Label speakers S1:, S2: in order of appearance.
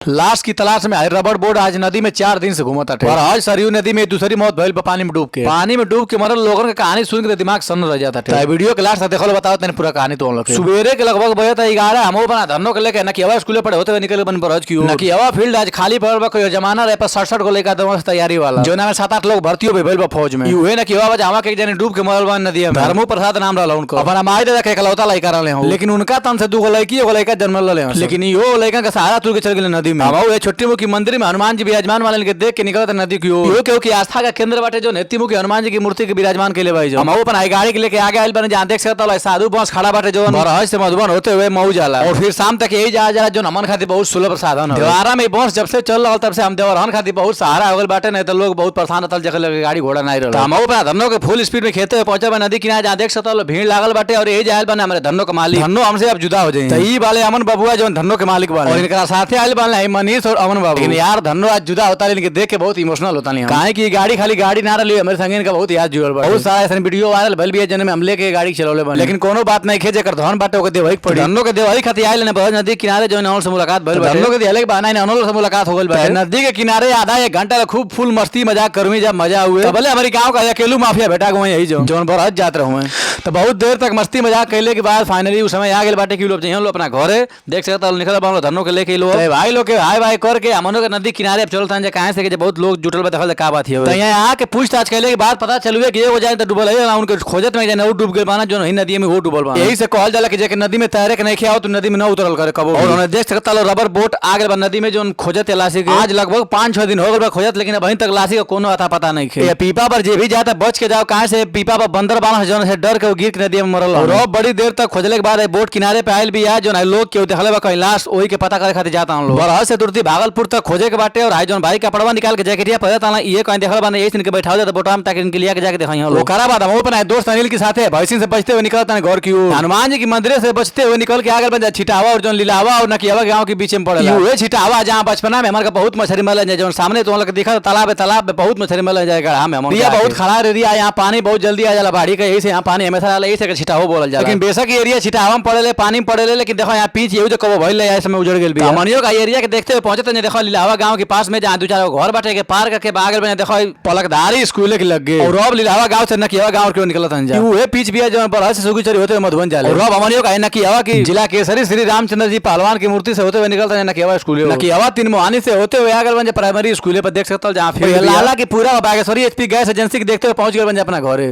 S1: लाश की तलाश में रबड़ बोर्ड आज नदी में 4 दिन से घूमता थे और आज सरयू नदी में दूसरी मौत भइल पानी में डूब के मरल लोगों की कहानी सुन के दिमाग सन्न रह जाता था। वीडियो के लास्ट देखो बताओ तने पूरा कहानी तो लोग सुबेरे के लगभग बजे तक 11 हम बना धरनो के लेके नकियावा स्कूल पढ़े होते हुए निकल बन बरज की नकियावा फील्ड आज खाली पड़ल बा। कोई जमाना रहे पर 67 को लेकर दमस तैयारी वाला जो ना 7-8 लोग भर्ती हो भइल बा फौज में यूए नकियावा जावा के जने डूब के मरल बा नदी में। धर्मो प्रसाद नाम रहल उनको अपना माई दे के इकलौता लइका रहले हो, लेकिन उनका तन से 2 लड़की एगो लड़का जन्मल रहले, लेकिन यो लड़का का सहारा तुर के चल गेले नदी में। अब ये छोटी मुखी मंदिर में हनुमान जी विराजमान वाले के देख के निकलत नदी की ओर क्योंकि आस्था का केंद्र बाटे जो नेति मुखी हनुमान जी की मूर्ति के विराजमान के लिए भाई जो हम अपन आई गाड़ी के लेके आगे आइल बने जहां देख सकता है साधु बस खड़ा बाटे जो बरहज से मधुबन होते हुए मऊ जाला और फिर शाम तक यही जा जो नमन खातिर बहुत सुलभ साधन है। देवारा में बस जब से चल रहा तब से हम देवरहन खातिर बहुत सहारा हो गल बाटे, नहीं तो लोग बहुत परेशान होता जगह गाड़ी घोड़ा नहीं रहल। हम अपन धन्नो के फुल स्पीड में खेते हुए पहुंचे बा नदी किनारे जहां देख सकता है भीड़ लागल बाटे और यही जायल बने हमारे धन्नो के मालिक धन्नो हमसे अब जुदा हो जाए तो ई वाले अमन बबुआ जो धन्नो के मालिक वाले और इनका साथे आइल वाले मनीष और अमन बाबू। लेकिन यार धन्नो आज जुदा होता है देख के बहुत इमोशनल होता नहीं काहे की गाड़ी खाली गाड़ी ना रही हमारे संगे इनका बहुत याद जुड़ल बा। बहुत सारा ऐसा वीडियो वायरल भइल भी है जने में हम लेके गाड़ी चलौले बन, लेकिन कोनो बात नहीं खेजे कर धन बाटे ओके देवही पड़ी धन्नो के देवही खातिर आइल ने बहुत नदी किनारे जो अनोल से मुलाकात भइल बा। धन्नो के देहले के बहाना अनोल से मुलाकात हो गइल बा नदी के किनारे आधा 1 घंटा खूब फुल मस्ती मजाक करमी जब मजा हुए भले हमारी गांव का अकेलू माफिया बेटा गए यही जो बरहज जात रहुए तो बहुत देर तक मस्ती मजाक कैले के बाद फाइनली उस समय आ गेल बाटे कि लोग चाहिए लोग अपना घरे देख सकता निकल बा धन्नो के लेके लोग भाई लोग के हाय भाई करके हमनो के नदी किनारे चलता है कहां से बहुत लोग जुटल बा देखल का बात है तो यहाँ आके पूछताछ कैले के बाद पता चलुए कि एगो जाए तो डूबल है उनके खोजत में जाने डूब गेल बाना जो नदी में वो डूबल बा। यही से कहल जाला कि जेके नदी में तैरे के नहीं खेआओ तो नदी में न उतरल करे कबो। और उन्हें देख सकता लो रबर बोट आ गेल बा नदी में जो खोजत लाशी के आज लगभग 5-6 दिन हो गए बा खोजत, लेकिन अभी तक लाशी का कोनो अता पता नहीं खे। पीपा पर जे भी जाता बच के जाओ कहां से पीपा पर बंदर बाना जो से डर के गिर के नदी में मरल और बड़ी देर तक खोजले के बाद बोट किनारे पे आइल भी है जो लोग के देखले बा कहीं लाश ओही के पता करे खातिर जाता हम लोग बरहज से तुरती भागलपुर तक खोजे के बाटे और आई जो भाई कपड़वा निकाल के जैकेटिया पहले ताला ये कहीं देखल बा यही इनके बैठाओ जाता बोटा में ताकि इनके लिया के जाके दिखाई हम लोग करा बाद हम अपन दोस्त अनिल के साथ भैंसिन से बचते हुए निकलता है घर की ओर। हनुमान जी की मंदिर से बचते हुए निकल के आगे बन छिटावा और जो लीलावा और नकियावा गांव के बीच में पड़ेला ये छिटावा जहां बचपना में हमारे बहुत मछली मिल जाए जो सामने तो लोग दिखा तालाब में बहुत मछली मिल जाएगा हमें बहुत खड़ा एरिया यहाँ पानी बहुत जल्दी आ जाला बाढ़ी का यही से यहाँ पानी हमेशा यही से छिटावा बोल जाए। लेकिन बेशक एरिया छिटावा में पड़े पानी में पड़े लेकिन देखो यहाँ पीछे ये जो कबो भइल समय उजड़ गेल भी मनियो का एरिया के देखते हुए पहुंचे देखो लीलावा गांव के पास में जहाँ 2-4 घर बाटे के पार करके बागल में देखो पलकदारी स्कूल के लग गए और अब लीलावा गांव से नकियावा गांव के निकलता है वो पीछ भी है जो बरहज से सुगीचरी होते हुए मधुबन जाले और अब हमारियों का नकियावा की जिला केसरी श्री रामचंद्र जी पहलवान की मूर्ति से होते हुए निकलता है नकियावा स्कूल नकियावा 3 मोहानी से होते हुए आगे बन प्राइमरी स्कूल पर देख सकता हूँ जहाँ लाला की पूरा बागेश्वरी HP गैस एजेंसी के देखते हुए पहुंच गए बन अपना घर।